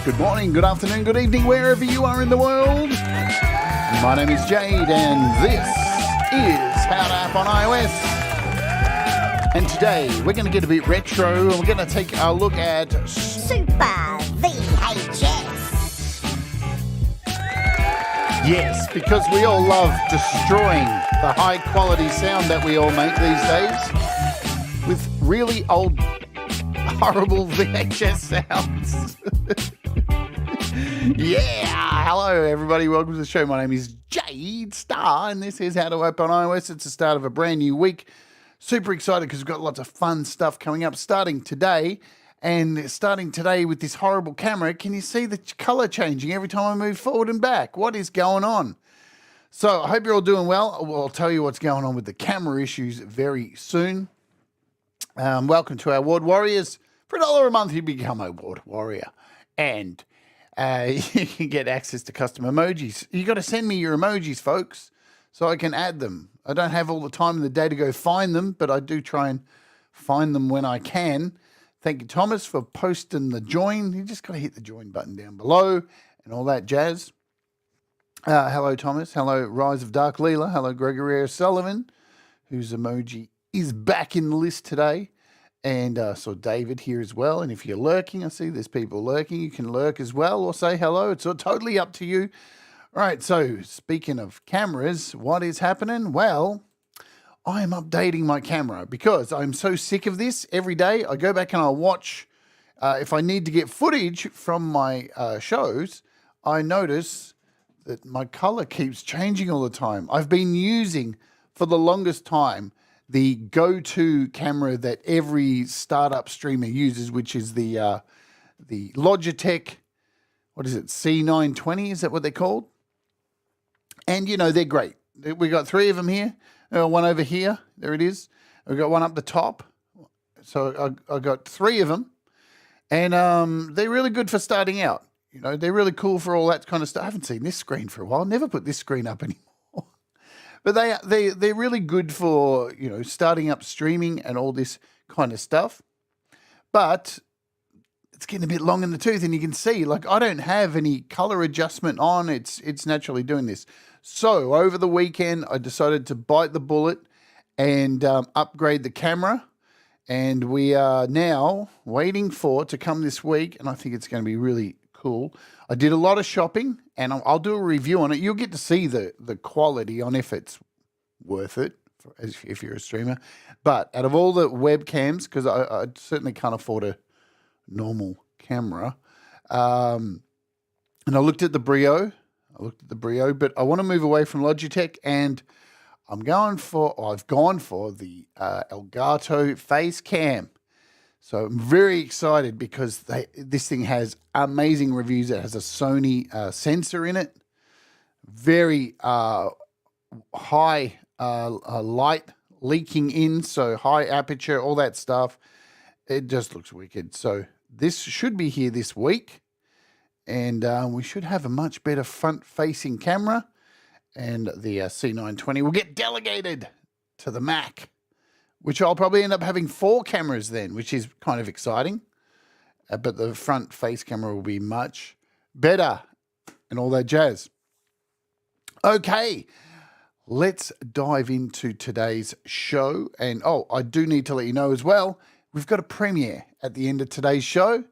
Good morning, good afternoon, good evening, wherever you are in the world. My name is Jade, and this is How to App on iOS. And today, we're going to get a bit retro, and we're going to take a look at Super VHS. Yes, because we all love destroying the high-quality sound that we all make these days with really old, horrible VHS sounds. Yeah, hello everybody, welcome to the show. My name is Jade, Starr, and this is How to App on iOS. It's the start of a brand new week. Super excited because we've got lots of fun stuff coming up starting today. And starting today with this horrible camera, can you see the colour changing every time I move forward and back? What is going on? So I hope you're all doing well. I'll tell you what's going on with the camera issues very soon. Welcome to our Award Warriors. For $1 a month, you become a Award Warrior. And you can get access to custom emojis. You got to send me your emojis, folks, so I can add them. I don't have all the time in the day to go find them, but I do try and find them when I can. Thank you, Thomas, for posting the join. You just got to hit the join button down below and all that jazz. Hello, Thomas. Hello, Rise of Dark Leela. Hello, Gregory Sullivan, whose emoji is back in the list today. And saw David here as well. And if you're lurking, I see there's people lurking. You can lurk as well or say hello. It's totally up to you. All right, so speaking of cameras, what is happening? Well, I am updating my camera because I'm so sick of this. Every day I go back and I watch. If I need to get footage from my shows, I notice that my color keeps changing all the time. I've been using for the longest time the go-to camera that every startup streamer uses, which is the Logitech, what is it, C920, is that what they're called? And, you know, they're great. We got 3 of them here, one over here, there it is. We've got one up the top. So I got 3 of them, and they're really good for starting out. You know, they're really cool for all that kind of stuff. I haven't seen this screen for a while. Never put this screen up anymore. But they're really good for, you know, starting up streaming and all this kind of stuff. But it's getting a bit long in the tooth, and you can see, like, I don't have any color adjustment on. It's naturally doing this. So over the weekend, I decided to bite the bullet and upgrade the camera. And we are now waiting for it to come this week, and I think it's going to be really cool. I did a lot of shopping, and I'll do a review on it. You'll get to see the quality on if it's worth it, if you're a streamer. But out of all the webcams, because I certainly can't afford a normal camera, and I looked at the Brio. But I want to move away from Logitech, and I've gone for the Elgato Face Cam. So I'm very excited because this thing has amazing reviews. It has a Sony sensor in it, very high light leaking in, so high aperture, all that stuff. It just looks wicked. So this should be here this week, and we should have a much better front-facing camera, and the C920 will get delegated to the Mac, which I'll probably end up having 4 cameras then, which is kind of exciting. But the front face camera will be much better and all that jazz. Okay, let's dive into today's show. And, I do need to let you know as well, we've got a premiere at the end of today's show.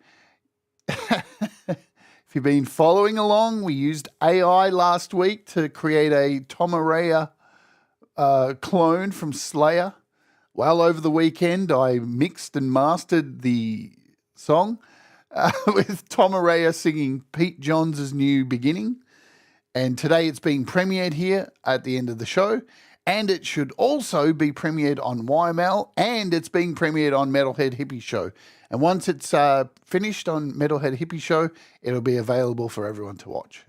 If you've been following along, we used AI last week to create a Tom Araya clone from Slayer. Well, over the weekend, I mixed and mastered the song with Tom Araya singing Pete Johns' New Beginning. And today it's being premiered here at the end of the show. And it should also be premiered on YML, and it's being premiered on Metalhead Hippie Show. And once it's finished on Metalhead Hippie Show, it'll be available for everyone to watch.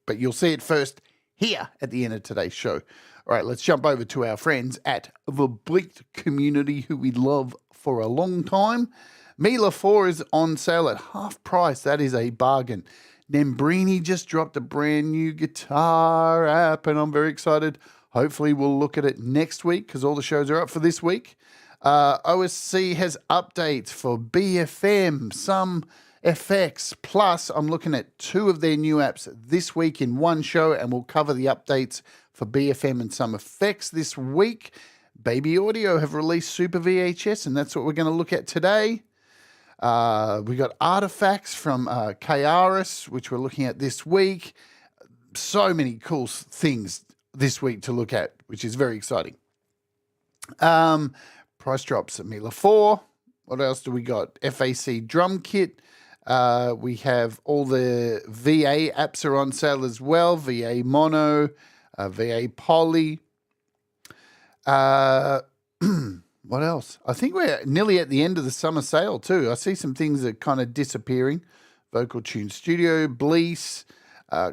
But you'll see it first here at the end of today's show. All right, let's jump over to our friends at the Bleaked Community, who we love for a long time. Mila 4 is on sale at half price. That is a bargain. Nembrini just dropped a brand new guitar app, and I'm very excited. Hopefully we'll look at it next week because all the shows are up for this week. OSC has updates for BFM, some FX, plus I'm looking at 2 of their new apps this week in one show, and we'll cover the updates for BFM and some effects this week. Baby Audio have released Super VHS, and that's what we're going to look at today. We got artifacts from KRS, which we're looking at this week. So many cool things this week to look at, which is very exciting. Price drops at Mila 4. What else do we got? FAC drum kit. We have all the VA apps are on sale as well. VA Mono, VA Poly. What else? I think we're nearly at the end of the summer sale too. I see some things that are kind of disappearing. Vocal Tune Studio, Bleece,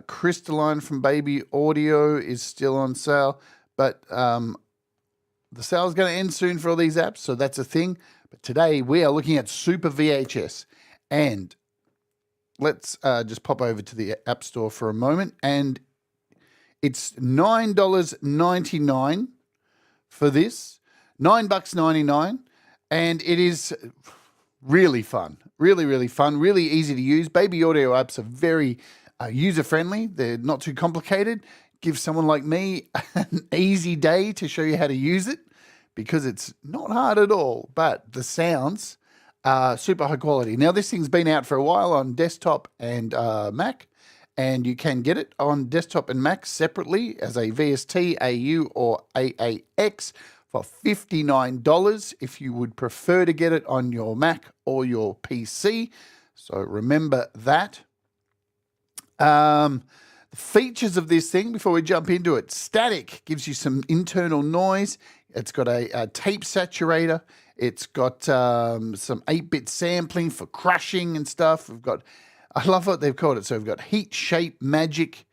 Crystalline from Baby Audio is still on sale. But the sale is going to end soon for all these apps, so that's a thing. But today we are looking at Super VHS. And let's just pop over to the App Store for a moment. And it's $9.99 for this. $9.99. And it is really fun. Really, really fun. Really easy to use. Baby Audio apps are very user-friendly. They're not too complicated. Give someone like me an easy day to show you how to use it because it's not hard at all, but the sounds are super high quality. Now, this thing's been out for a while on desktop and Mac, and you can get it on desktop and Mac separately as a VST, AU, or AAX for $59 if you would prefer to get it on your Mac or your PC. So remember that. Features of this thing before we jump into it. Static gives you some internal noise. It's got a tape saturator. It's got some 8-bit sampling for crushing and stuff. I love what they've called it. So we've got heat, shape, magic,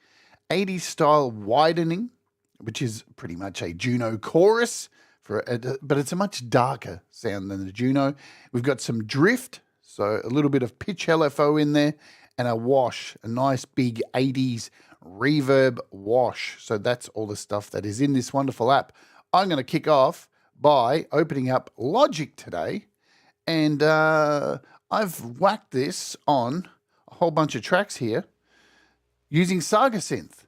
80s style widening, which is pretty much a Juno chorus, but it's a much darker sound than the Juno. We've got some drift, so a little bit of pitch LFO in there, and a wash, a nice big 80s reverb wash. So that's all the stuff that is in this wonderful app. I'm going to kick off by opening up Logic today, and I've whacked this on a whole bunch of tracks here using Saga Synth.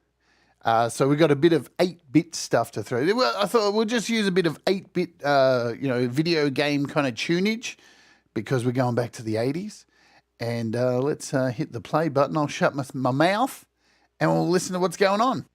So we've got a bit of 8-bit stuff to throw. Well, I thought we'll just use a bit of 8-bit, video game kind of tunage because we're going back to the 80s. And let's hit the play button. I'll shut my mouth and we'll listen to what's going on.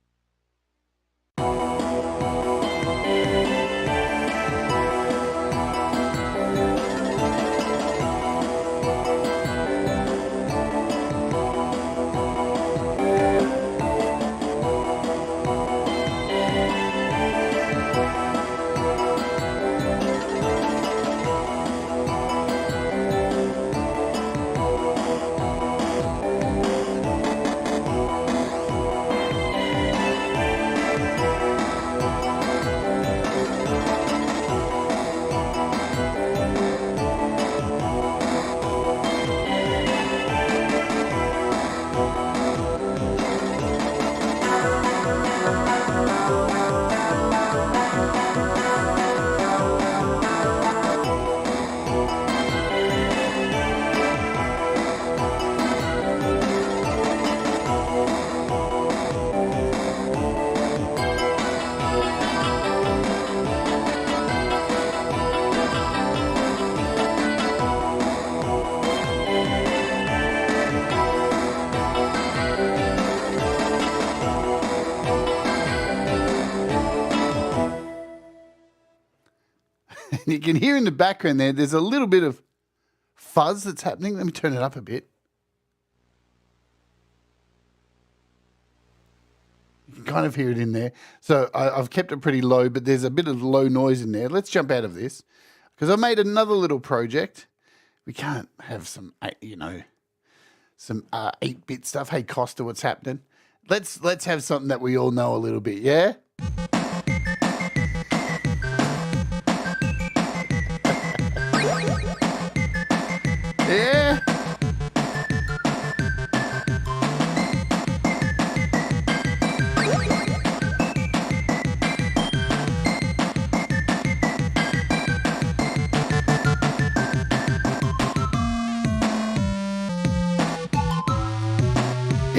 You can hear in the background there's a little bit of fuzz that's happening. Let me turn it up a bit. You can kind of hear it in there. So I've kept it pretty low, but there's a bit of low noise in there. Let's jump out of this because I made another little project. We can't have some 8-bit stuff. Hey, Costa, what's happening? Let's have something that we all know a little bit, yeah? Yeah.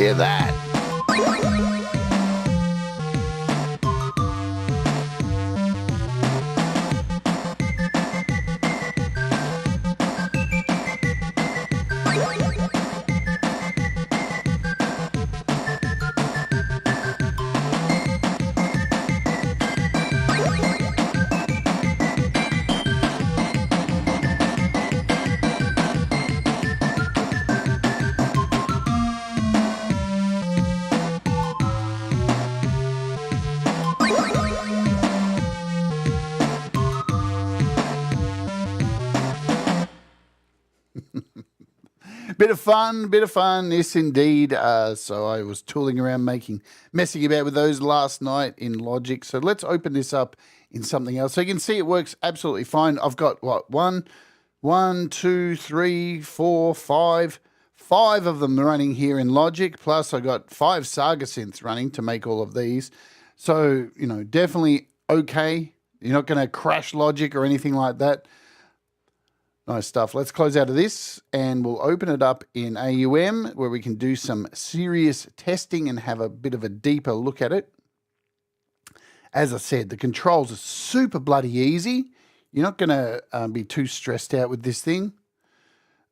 hear that. Bit of fun, yes indeed. So I was tooling around messing about with those last night in Logic. So let's open this up in something else. So you can see it works absolutely fine. I've got what, one, two, three, four, five of them running here in Logic. Plus I got 5 Saga synths running to make all of these. So, you know, definitely okay. You're not going to crash Logic or anything like that. Nice stuff. Let's close out of this and we'll open it up in AUM where we can do some serious testing and have a bit of a deeper look at it. As I said, the controls are super bloody easy. You're not going to be too stressed out with this thing.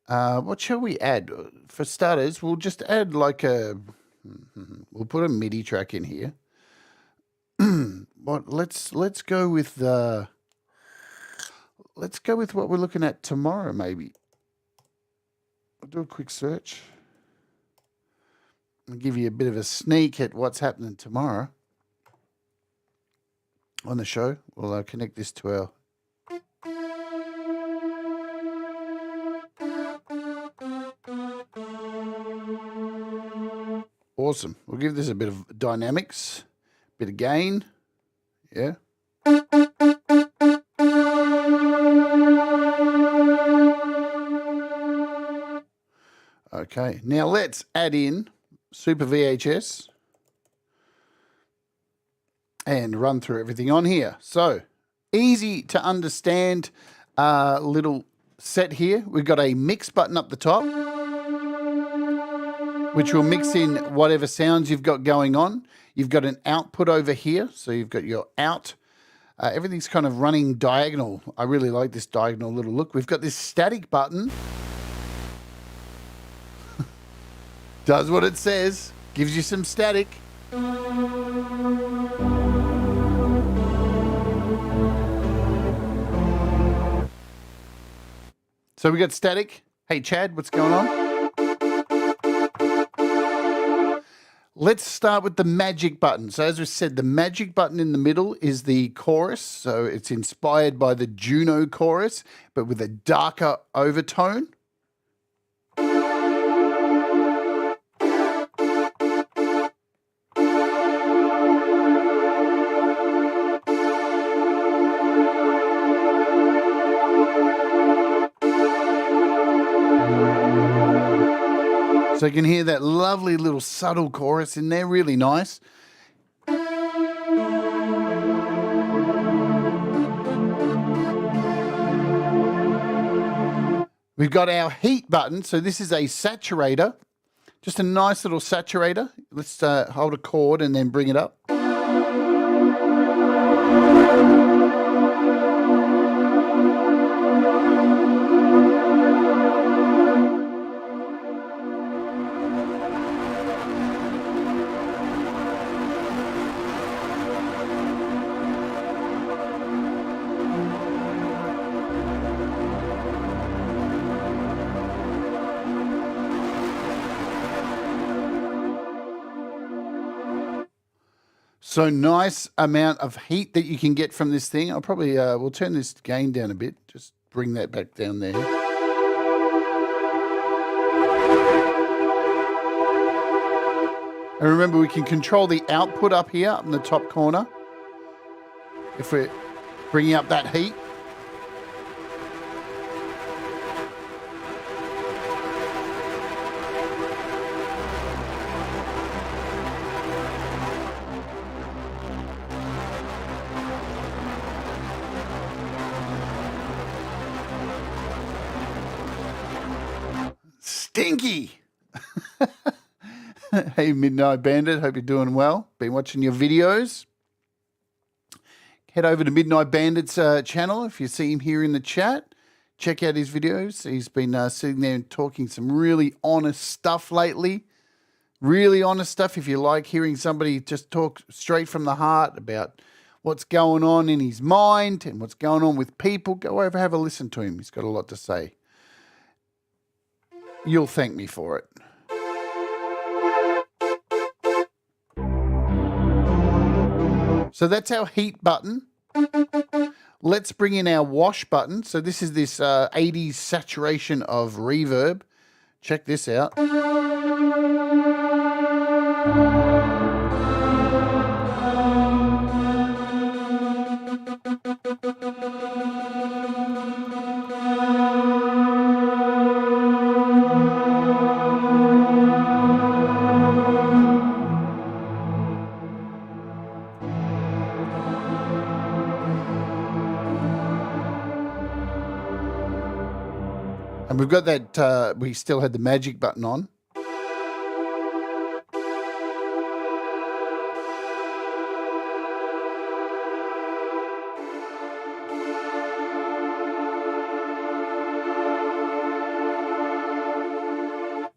What shall we add? For starters, we'll just add like we'll put a MIDI track in here. Let's go with what we're looking at tomorrow, maybe. I'll do a quick search. I'll give you a bit of a sneak at what's happening tomorrow on the show. We'll connect this to our... Awesome. We'll give this a bit of dynamics, bit of gain. Yeah. Okay, now let's add in Super VHS and run through everything on here. So, easy to understand little set here. We've got a mix button up the top, which will mix in whatever sounds you've got going on. You've got an output over here, so you've got your out. Everything's kind of running diagonal. I really like this diagonal little look. We've got this static button. Does what it says, gives you some static. So we got static. Hey, Chad, what's going on? Let's start with the magic button. So as we said, the magic button in the middle is the chorus. So it's inspired by the Juno chorus, but with a darker overtone. So you can hear that lovely little subtle chorus in there, really nice. We've got our heat button. So this is a saturator, just a nice little saturator. Let's hold a chord and then bring it up. So nice amount of heat that you can get from this thing. I'll probably, we'll turn this gain down a bit. Just bring that back down there. And remember, we can control the output up here in the top corner. If we're bringing up that heat. Stinky. Hey, Midnight Bandit. Hope you're doing well. Been watching your videos. Head over to Midnight Bandit's channel if you see him here in the chat. Check out his videos. He's been sitting there and talking some really honest stuff lately. Really honest stuff. If you like hearing somebody just talk straight from the heart about what's going on in his mind and what's going on with people, go over, have a listen to him. He's got a lot to say. You'll thank me for it. So that's our heat button. Let's bring in our wash button. So this is this 80s saturation of reverb. Check this out. And we've got that, we still had the magic button on.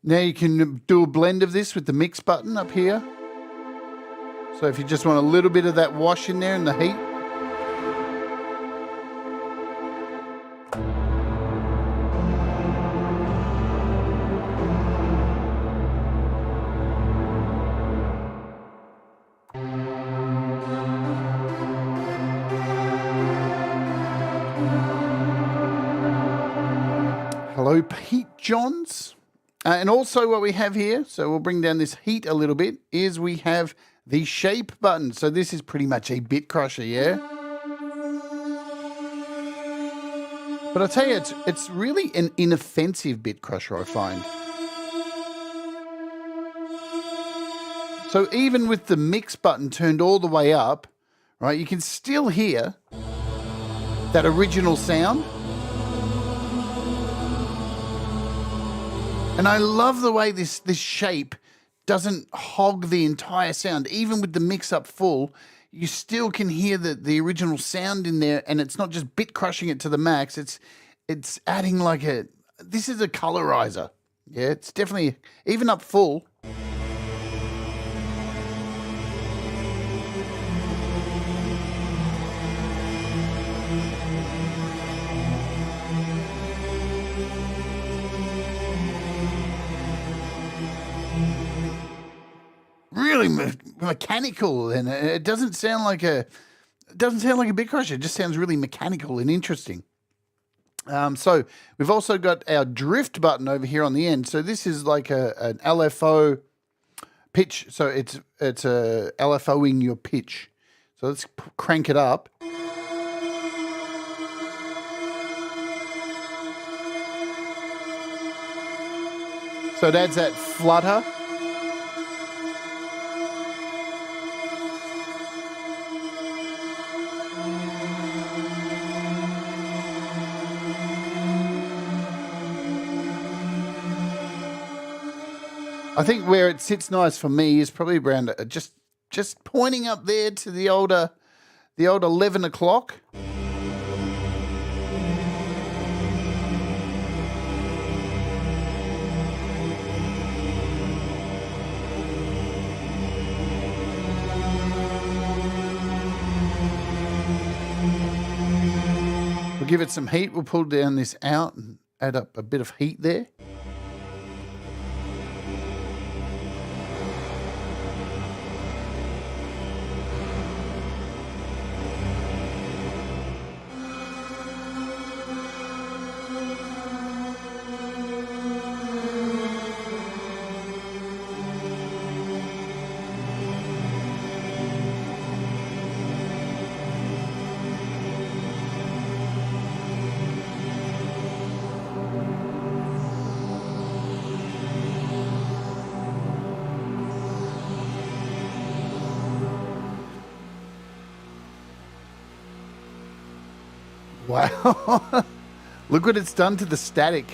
Now you can do a blend of this with the mix button up here. So if you just want a little bit of that wash in there in the heat. Hello, Pete Johns. And also what we have here, so we'll bring down this heat a little bit, is we have the shape button. So this is pretty much a bit crusher, yeah? But I tell you, it's really an inoffensive bit crusher, I find. So even with the mix button turned all the way up, right, you can still hear that original sound. And I love the way this shape doesn't hog the entire sound. Even with the mix up full, you still can hear the original sound in there, and it's not just bit crushing it to the max. It's adding like this is a colorizer. Yeah, it's definitely, even up full. Really mechanical, and it doesn't sound like a bit crusher. It just sounds really mechanical and interesting. So we've also got our drift button over here on the end. So this is like an LFO pitch. So it's a LFOing your pitch. So let's crank it up. So it adds that flutter. I think where it sits nice for me is probably around just pointing up there to the old 11 o'clock. We'll give it some heat. We'll pull down this out and add up a bit of heat there. Wow. Look what it's done to the static.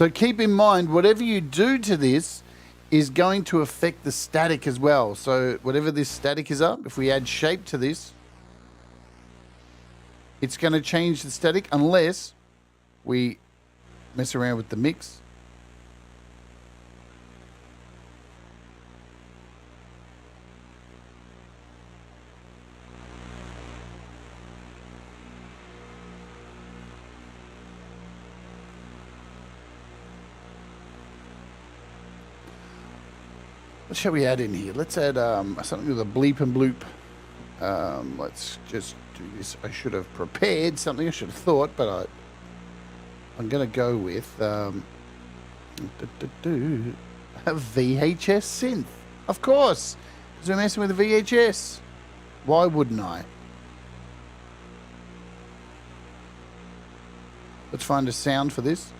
So keep in mind, whatever you do to this is going to affect the static as well. So whatever this static is up, if we add shape to this, it's going to change the static unless we mess around with the mix. What shall we add in here? Let's add something with a bleep and bloop. Let's just do this. I should have prepared something. I should have thought, but I'm going to go with a VHS synth. Of course, because we're messing with a VHS. Why wouldn't I? Let's find a sound for this.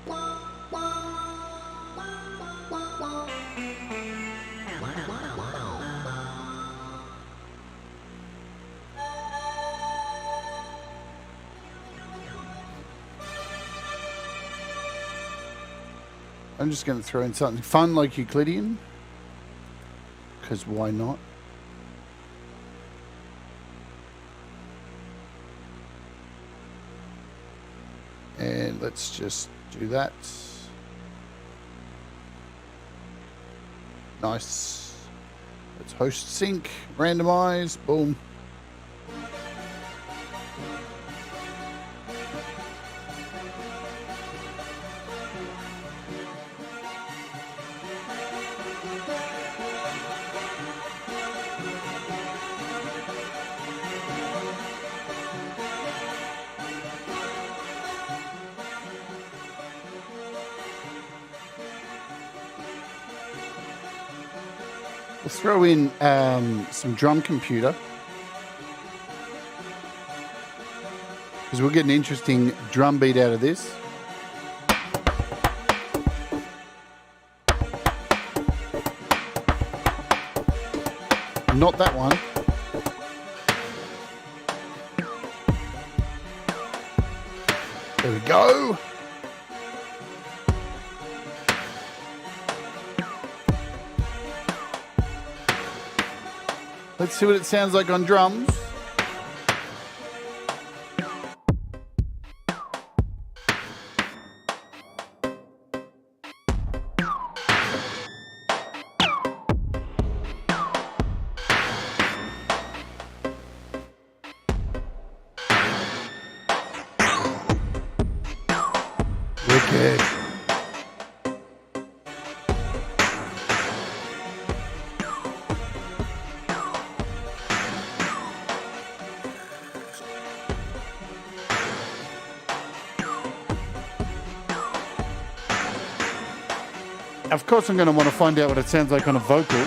I'm just going to throw in something fun like Euclidean, because why not? And let's just do that. Nice. Let's host sync, randomize, boom. Let's throw in some drum computer, because we'll get an interesting drum beat out of this. Not that one. There we go. Let's see what it sounds like on drums. Wicked. Of course, I'm going to want to find out what it sounds like on a vocal.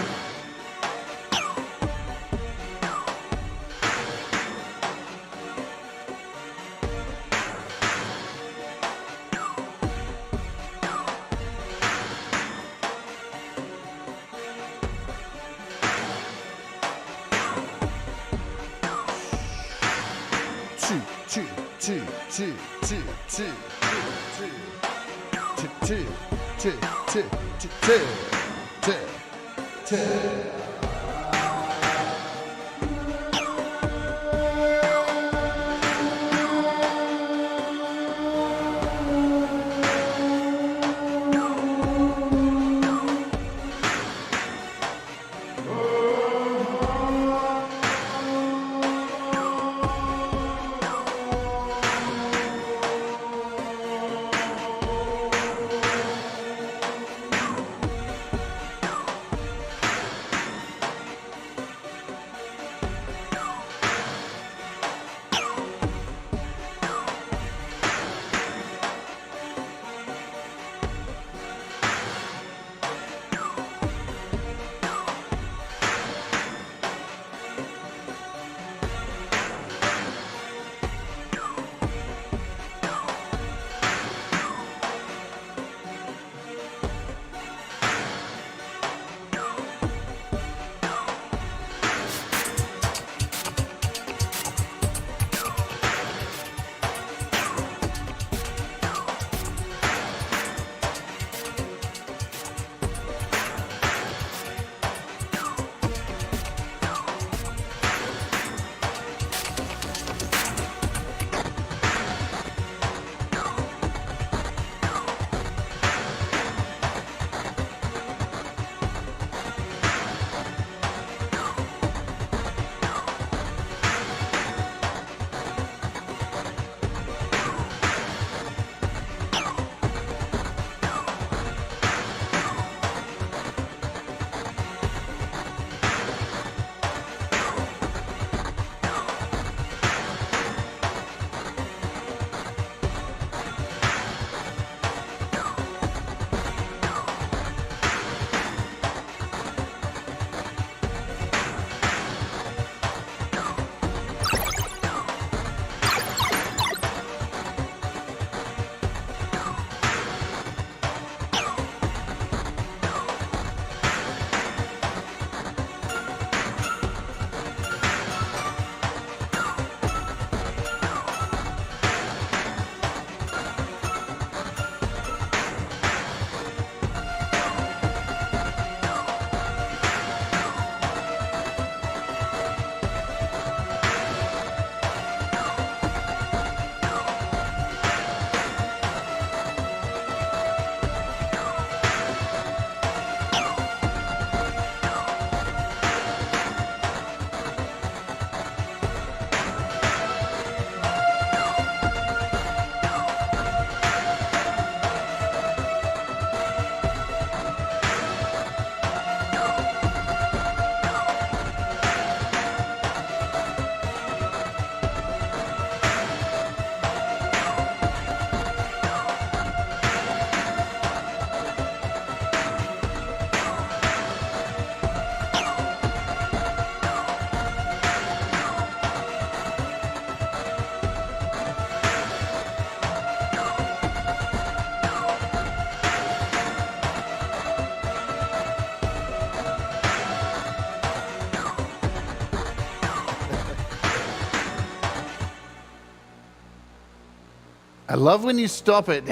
I love when you stop it.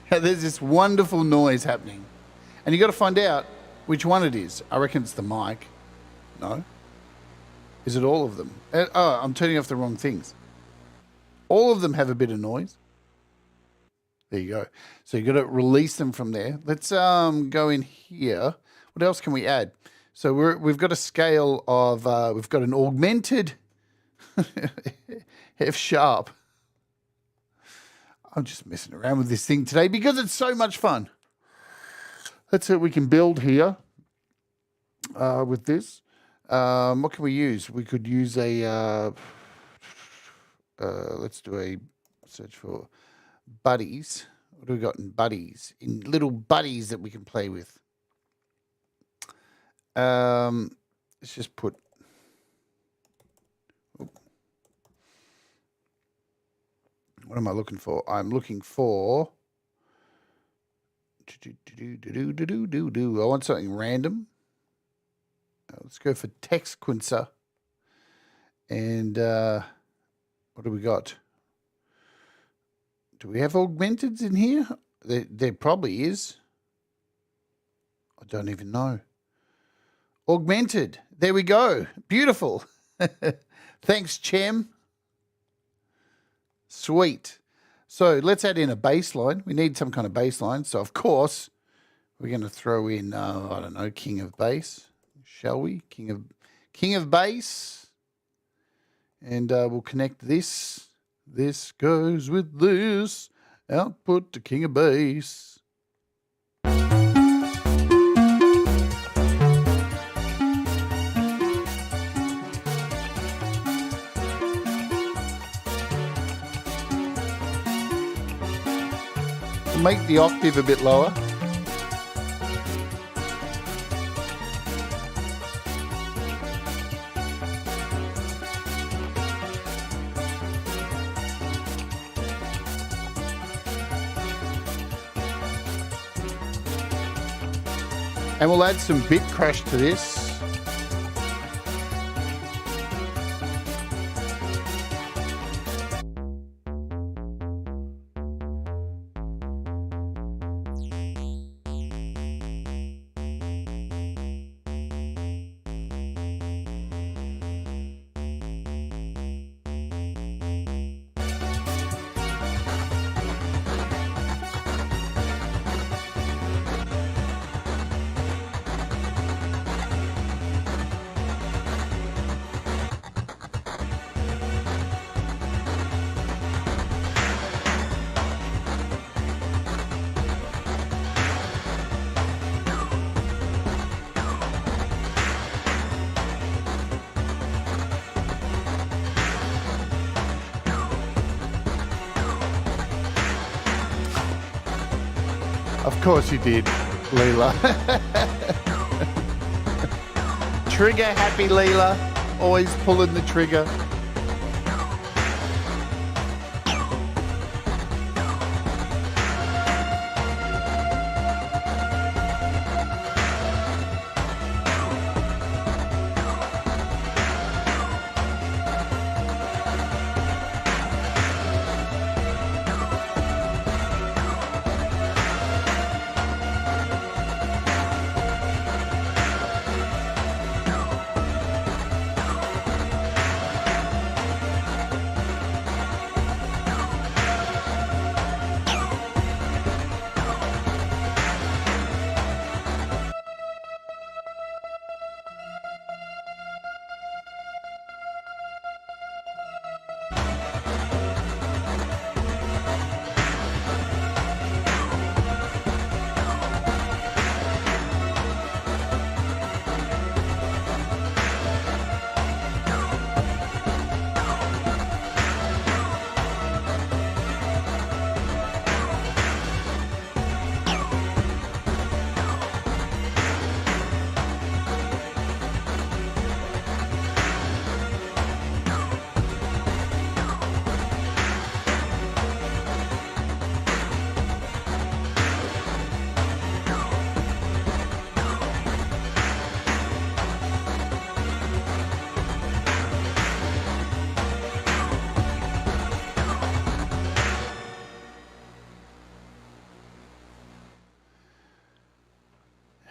There's this wonderful noise happening. And you got to find out which one it is. I reckon it's the mic. No? Is it all of them? Oh, I'm turning off the wrong things. All of them have a bit of noise. There you go. So you got to release them from there. Let's go in here. What else can we add? So we've got a scale of, we've got an augmented F sharp. I'm just messing around with this thing today because it's so much fun. That's what we can build here with this. What can we use? We could use a, let's do a search for buddies. What do we got in buddies? In little buddies that we can play with. Let's just put, what am I looking for? I'm looking for, I want something random. Let's go for text quincer. And what do we got? Do we have augmenteds in here? There probably is. I don't even know. Augmented. There we go. Beautiful. Thanks, Chem. Sweet. So let's add in a baseline. We need some kind of baseline. So, of course, we're going to throw in, I don't know, King of Bass. Shall we? King of Bass. And we'll connect this. This goes with this. Output to King of Bass. Make the octave a bit lower. And we'll add some bit crash to this. Of course you did, Leela. Trigger happy Leela, always pulling the trigger.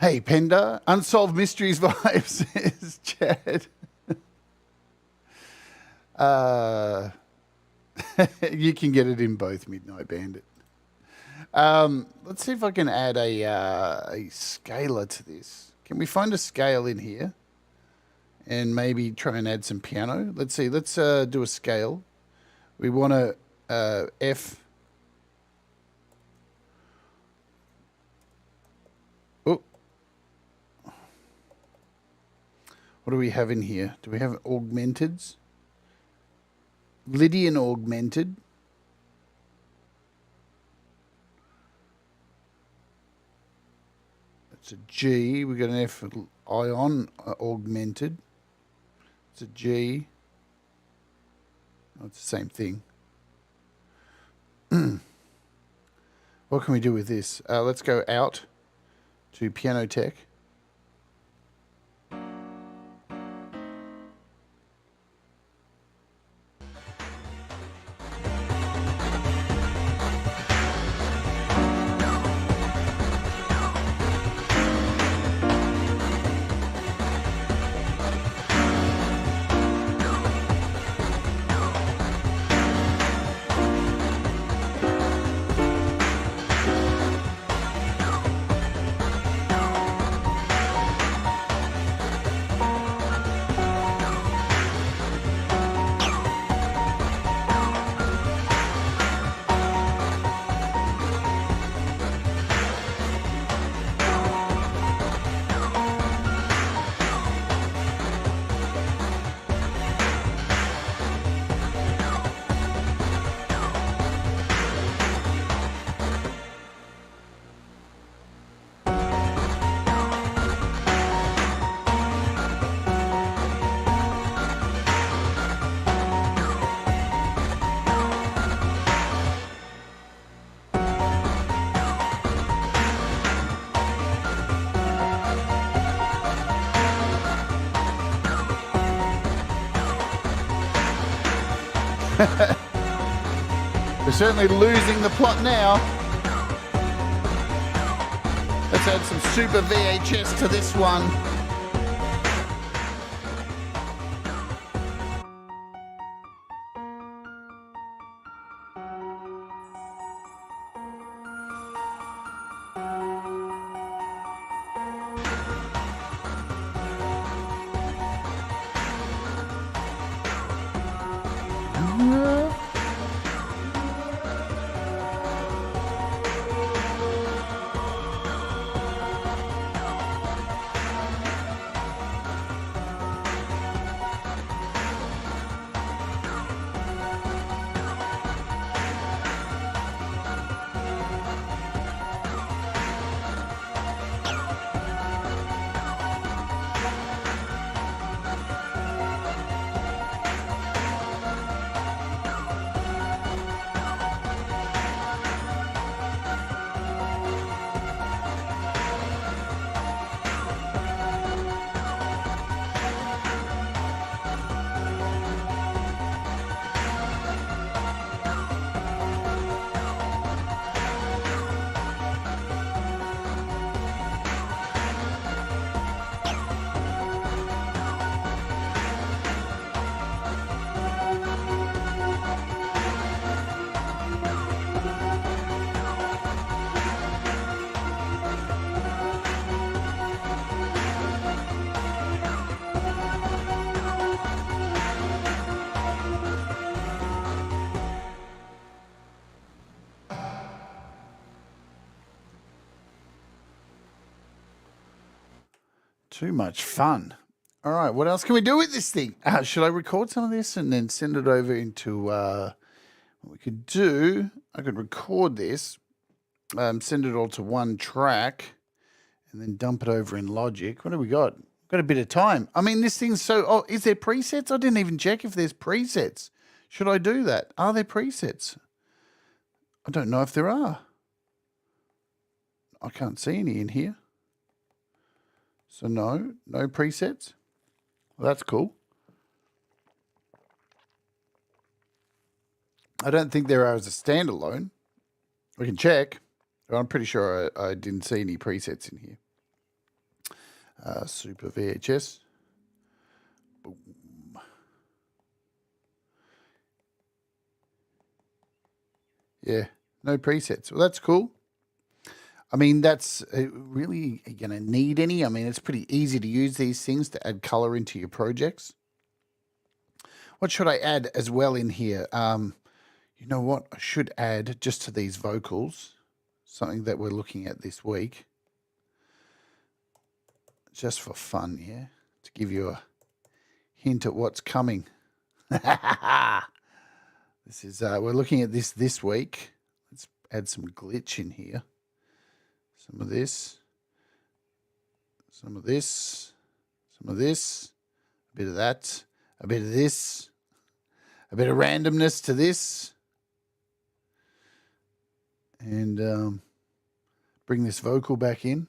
Hey, Penda. Unsolved Mysteries vibes, says Chad. You can get it in both, Midnight Bandit. Let's see if I can add a scaler to this. Can we find a scale in here? And maybe try and add some piano. Let's see. Let's do a scale. We want to F. Oh. What do we have in here? Do we have augmenteds? Lydian augmented. It's a G. We got an F ion augmented. It's a G. Oh, it's the same thing. What can we do with this? Let's go out to Piano Tech. We're certainly losing the plot now. Let's add some Super VHS to this one. Too much fun. All right, what else can we do with this thing? Should I record some of this and then send it over into what we could do? I could record this, send it all to one track, and then dump it over in Logic. What do we got? Got a bit of time. I mean, this thing's so... Oh, is there presets? I didn't even check if there's presets. Should I do that? Are there presets? I don't know if there are. I can't see any in here. So no presets. Well, that's cool. I don't think there are as a standalone. We can check. But I'm pretty sure I didn't see any presets in here. Super VHS. Boom. Yeah, no presets. Well, that's cool. I mean, that's really going to need any. I mean, it's pretty easy to use these things to add color into your projects. What should I add as well in here? You know what? I should add just to these vocals, something that we're looking at this week. Just for fun, yeah, to give you a hint at what's coming. This is we're looking at this week. Let's add some glitch in here. Some of this, some of this, some of this, a bit of that, a bit of this, a bit of randomness to this, and bring this vocal back in.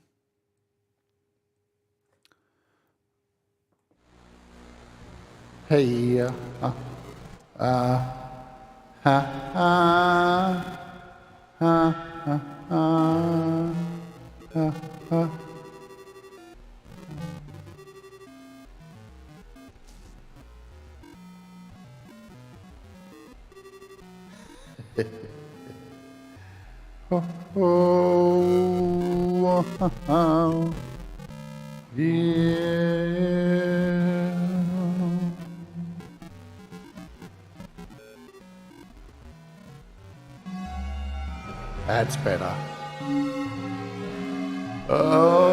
Hey, ha, ha, ha, ha, ha. Oh, yeah. That's better. Oh.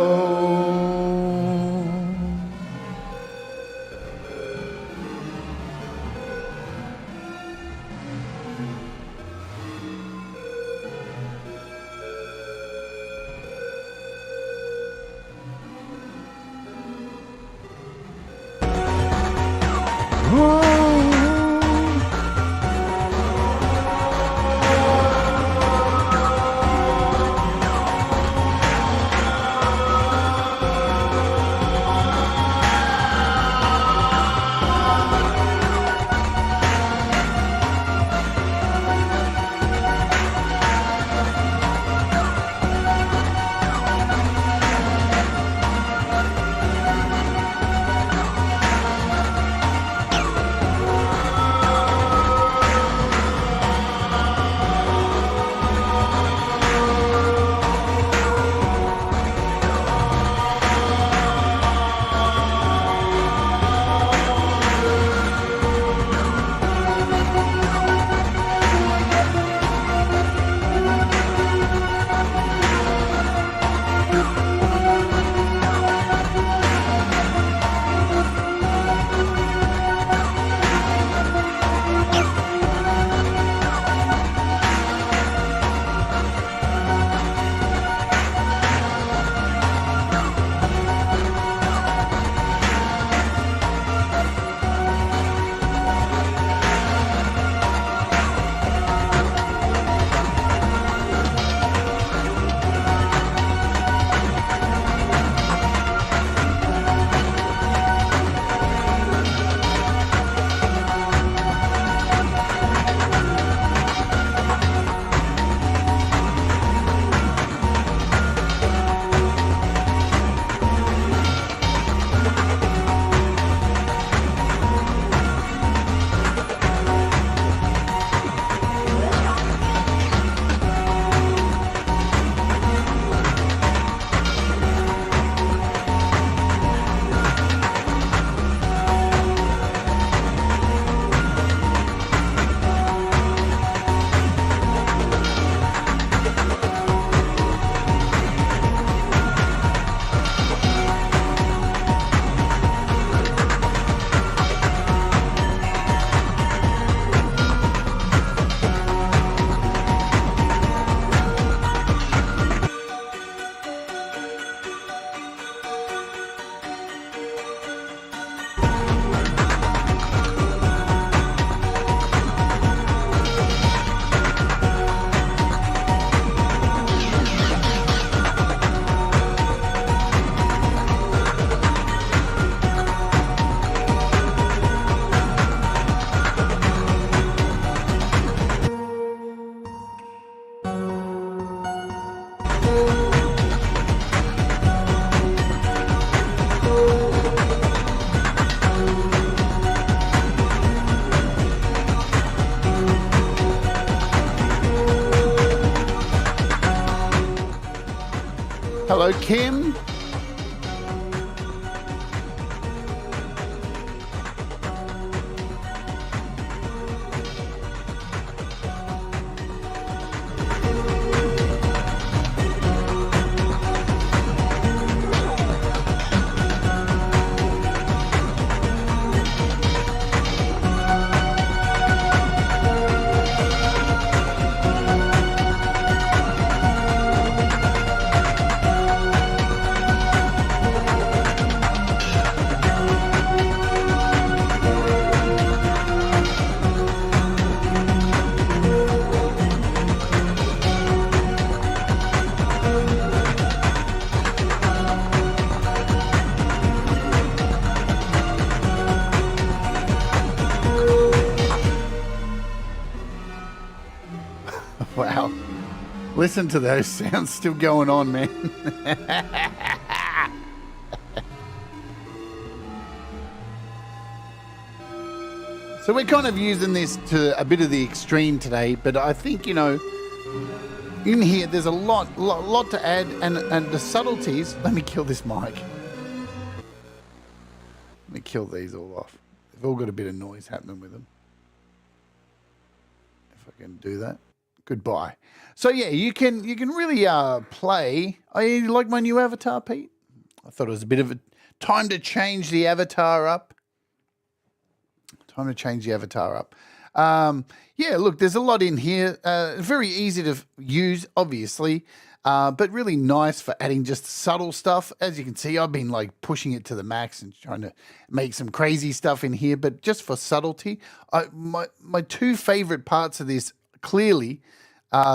Hello, Kim. Wow. Listen to those sounds still going on, man. So we're kind of using this to a bit of the extreme today, but I think, you know, in here there's a lot to add, and the subtleties. Let me kill this mic. Let me kill these all off. They've all got a bit of noise happening with them. If I can do that. Goodbye. So yeah, you can really play. Oh, you like my new avatar, Pete? I thought it was a bit of a time to change the avatar up. Yeah, look, there's a lot in here. Very easy to use, obviously, but really nice for adding just subtle stuff. As you can see, I've been like pushing it to the max and trying to make some crazy stuff in here, but just for subtlety. My two favorite parts of this, clearly,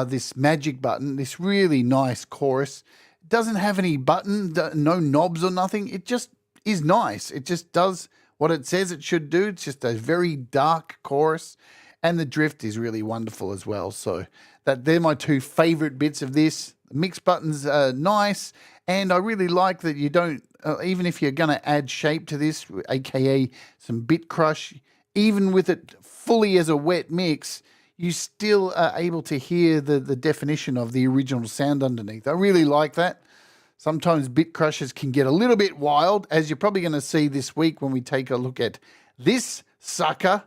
this magic button, this really nice chorus. It doesn't have any button, no knobs or nothing. It just is nice. It just does what it says it should do. It's just a very dark chorus, and the drift is really wonderful as well. So they're my two favorite bits of this. The mix button's nice, and I really like that you don't, even if you're going to add shape to this, aka some bit crush, even with it fully as a wet mix, you still are able to hear the definition of the original sound underneath. I really like that. Sometimes bit crushes can get a little bit wild, as you're probably going to see this week when we take a look at this sucker.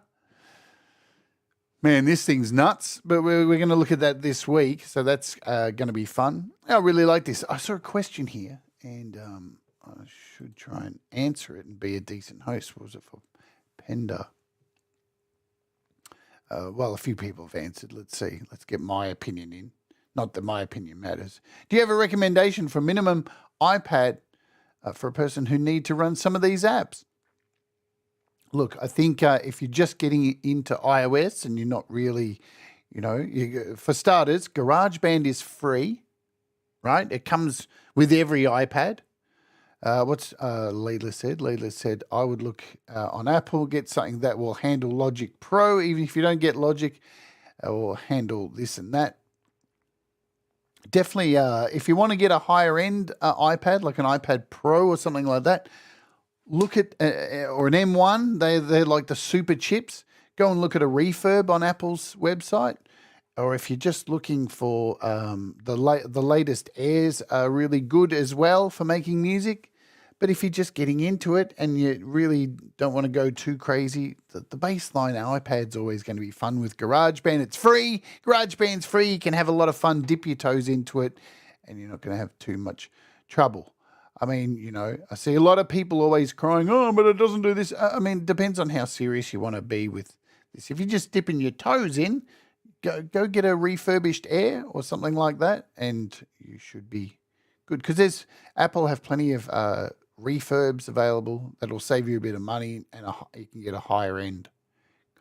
Man, this thing's nuts, but we're going to look at that this week, so that's going to be fun. I really like this. I saw a question here, and I should try and answer it and be a decent host. What was it for? Penda. Well, a few people have answered. Let's see. Let's get my opinion in. Not that my opinion matters. Do you have a recommendation for minimum iPad for a person who need to run some of these apps? Look, I think if you're just getting into iOS and you're not really, you know, for starters, GarageBand is free, right? It comes with every iPad. What's Leela said? Leela said, I would look on Apple, get something that will handle Logic Pro. Even if you don't get Logic, it will handle this and that. Definitely, if you want to get a higher end iPad, like an iPad Pro or something like that, look at, or an M1, they're like the super chips. Go and look at a refurb on Apple's website. Or if you're just looking for the latest Airs are really good as well for making music. But if you're just getting into it and you really don't want to go too crazy, the baseline iPad's always going to be fun with GarageBand. It's free. GarageBand's free. You can have a lot of fun, dip your toes into it, and you're not going to have too much trouble. I mean, you know, I see a lot of people always crying, oh, but it doesn't do this. I mean, it depends on how serious you want to be with this. If you're just dipping your toes in, go get a refurbished Air or something like that, and you should be good. Because Apple have plenty of refurbs available that'll save you a bit of money, and you can get a higher end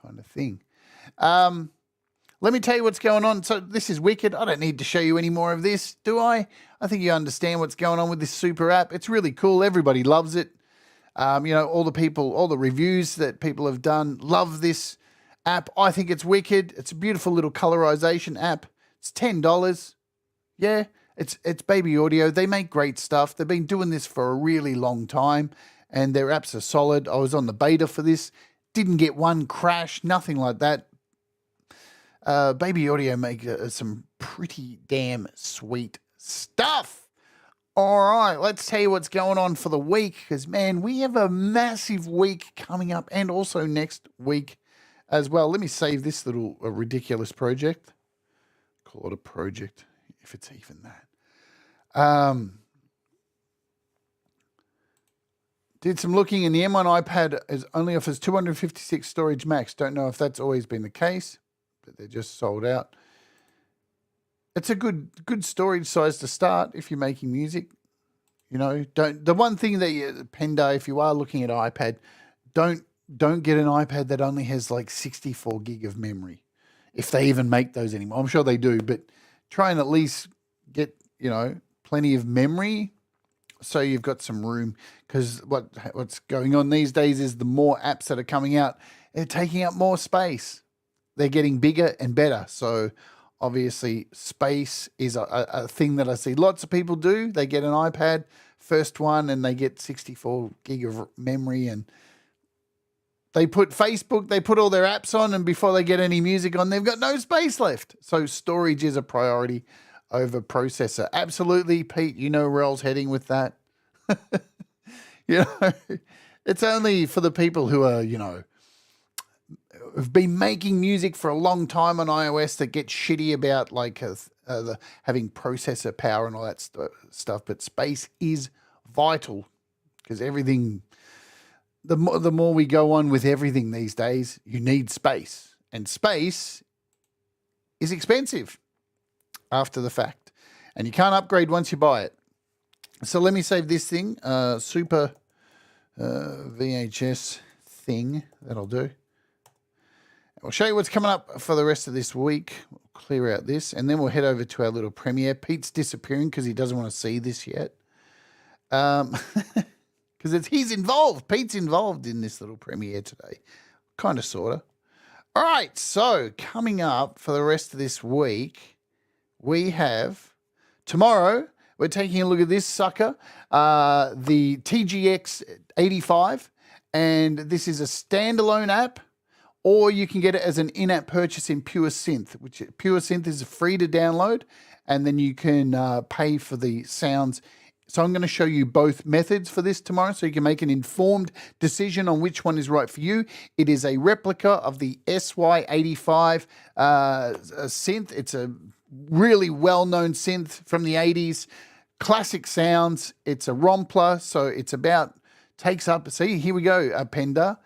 kind of thing. Let me tell you what's going on. So this is wicked. I don't need to show you any more of this, do I? I think you understand what's going on with this super app. It's really cool. Everybody loves it. You know, all the reviews that people have done love this app. I think it's wicked. It's a beautiful little colorization app. It's $10. Yeah, it's Baby Audio. They make great stuff. They've been doing this for a really long time, and their apps are solid. I was on the beta for this. Didn't get one crash, nothing like that. Baby Audio make some pretty damn sweet stuff. All right, let's tell you what's going on for the week because, man, we have a massive week coming up and also next week as well. Let me save this little ridiculous project. Call it a project, if it's even that. Did some looking, and the M1 iPad only offers 256 storage max. Don't know if that's always been the case, but they're just sold out. It's a good storage size to start if you're making music. You know, the one thing that Panda, if you are looking at iPad, don't get an iPad that only has like 64 gig of memory, if they even make those anymore. I'm sure they do, but try and at least get, you know, plenty of memory so you've got some room, because what's going on these days is the more apps that are coming out, they're taking up more space. They're getting bigger and better. So obviously space is a thing that I see lots of people do. They get an iPad, first one, and they get 64 gig of memory, and they put Facebook, they put all their apps on, and before they get any music on, they've got no space left. So storage is a priority over processor. Absolutely, Pete, you know where I was heading with that. You know, it's only for the people who are, you know, have been making music for a long time on iOS that get shitty about like having processor power and all that stuff. But space is vital because everything, the more we go on with everything these days, you need space. And space is expensive after the fact. And you can't upgrade once you buy it. So let me save this thing, Super VHS thing. That'll do. I'll show you what's coming up for the rest of this week. We'll clear out this, and then we'll head over to our little premiere. Pete's disappearing because he doesn't want to see this yet. Because he's involved. Pete's involved in this little premiere today. Kind of, sort of. All right, so coming up for the rest of this week, we have tomorrow, we're taking a look at this sucker, the TGX 85, and this is a standalone app, or you can get it as an in-app purchase in Pure Synth, which Pure Synth is free to download, and then you can pay for the sounds. So I'm going to show you both methods for this tomorrow so you can make an informed decision on which one is right for you. It is a replica of the SY85 synth. It's a really well-known synth from the 80s. Classic sounds. It's a Rompler, so it's about, takes up, see, here we go, Penda.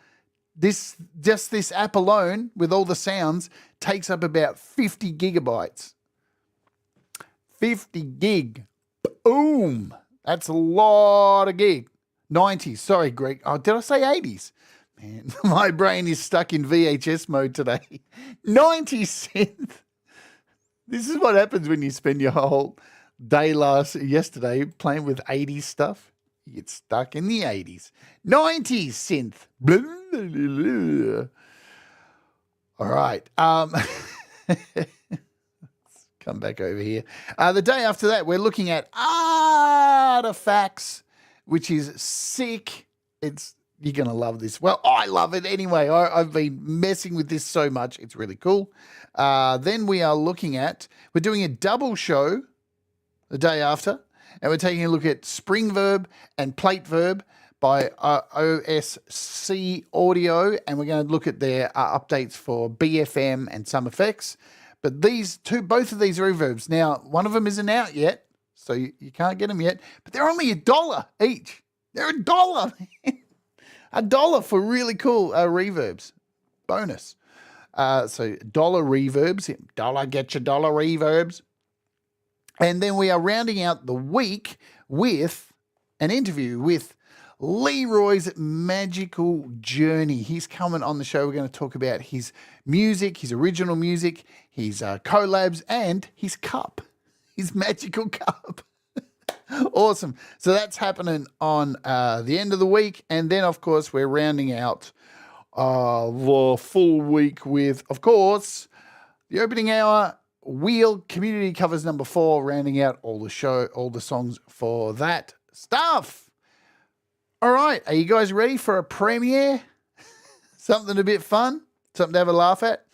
Just this app alone with all the sounds takes up about 50 gigabytes. 50 gig. Boom. That's a lot of gig. 90s. Sorry, Greg. Oh, did I say 80s? Man, my brain is stuck in VHS mode today. 90s synth. This is what happens when you spend your whole day yesterday playing with 80s stuff. You get stuck in the 80s. 90s synth. Blah, blah, blah, blah. All right. Come back over here. The day after that, we're looking at Artifacts, which is sick. You're going to love this. Well, I love it anyway. I've been messing with this so much. It's really cool. Then we are looking at, we're doing a double show the day after, and we're taking a look at Spring Verb and Plate Verb by OSC Audio, and we're going to look at their updates for BFM and some effects. But both of these reverbs, now one of them isn't out yet, so you can't get them yet, but they're only $1 each. They're $1, man. $1 for really cool reverbs. Bonus. So dollar reverbs. Dollar get your dollar reverbs. And then we are rounding out the week with an interview with Leroy's magical journey. He's coming on the show. We're going to talk about his music, his original music, his collabs, and his cup, his magical cup. Awesome. So that's happening on the end of the week. And then, of course, we're rounding out the full week with, of course, the opening hour Wheel Community Covers number 4, rounding out all the songs for that stuff. All right, are you guys ready for a premiere? Something a bit fun? Something to have a laugh at?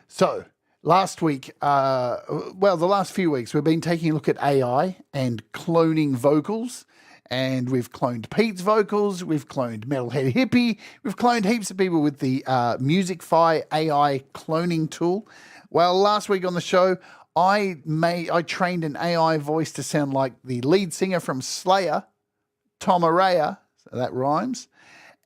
So, Last week, the last few weeks, we've been taking a look at AI and cloning vocals. And we've cloned Pete's vocals, we've cloned Metalhead Hippie, we've cloned heaps of people with the Musicfy AI cloning tool. Well, last week on the show, I trained an AI voice to sound like the lead singer from Slayer, Tom Araya, so that rhymes.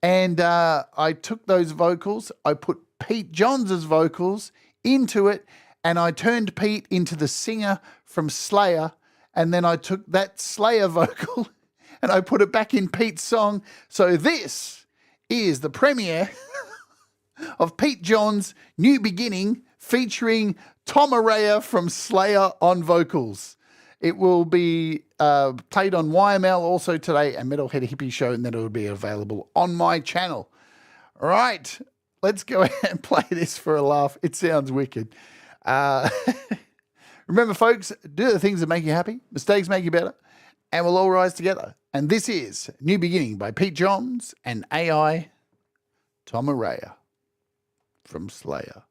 And I took those vocals, I put Pete Johns' vocals into it, and I turned Pete into the singer from Slayer, and then I took that Slayer vocal and I put it back in Pete's song. So this is the premiere of Pete Johns' New Beginning featuring Tom Araya from Slayer on vocals. It will be played on YML also today and Metalhead Hippie Show, and then it will be available on my channel. All right, let's go ahead and play this for a laugh. It sounds wicked. Remember, folks, do the things that make you happy. Mistakes make you better, and we'll all rise together. And this is New Beginning by Pete Johns and AI Tom Araya from Slayer.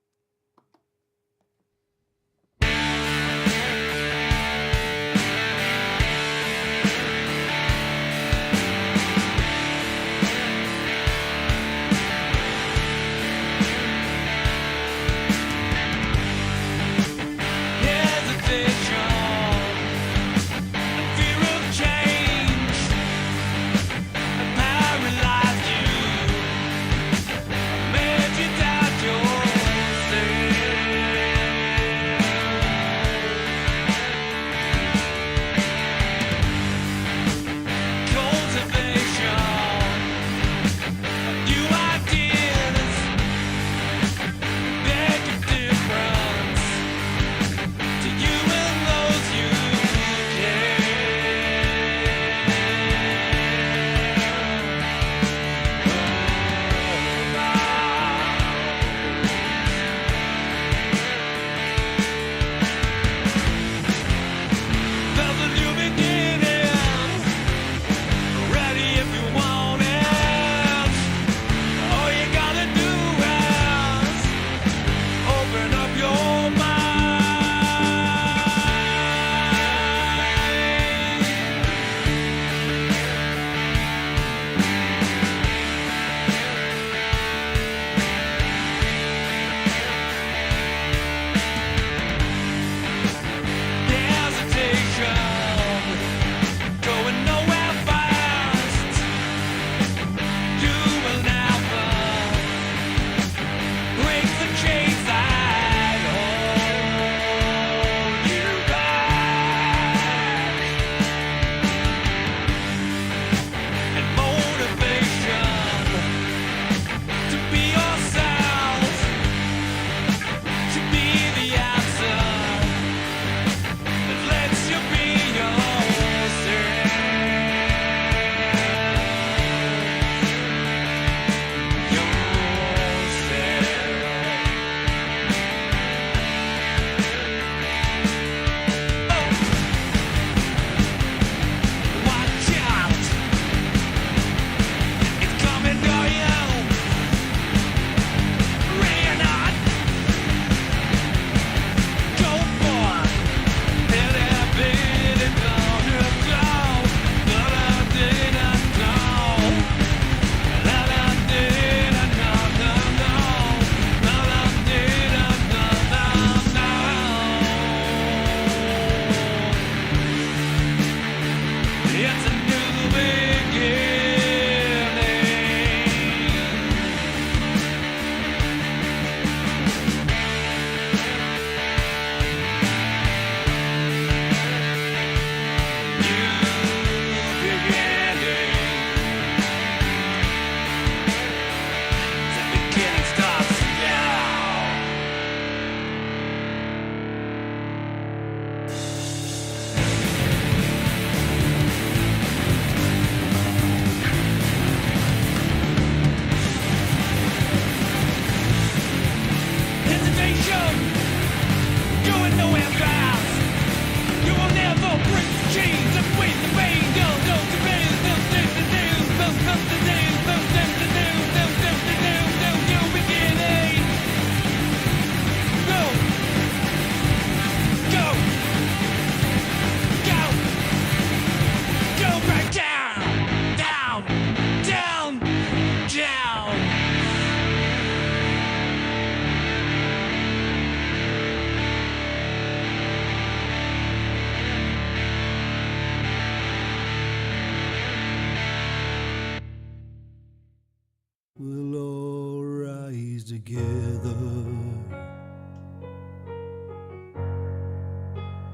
Paralyzed you, made you doubt your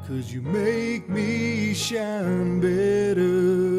'cause you make me shine better.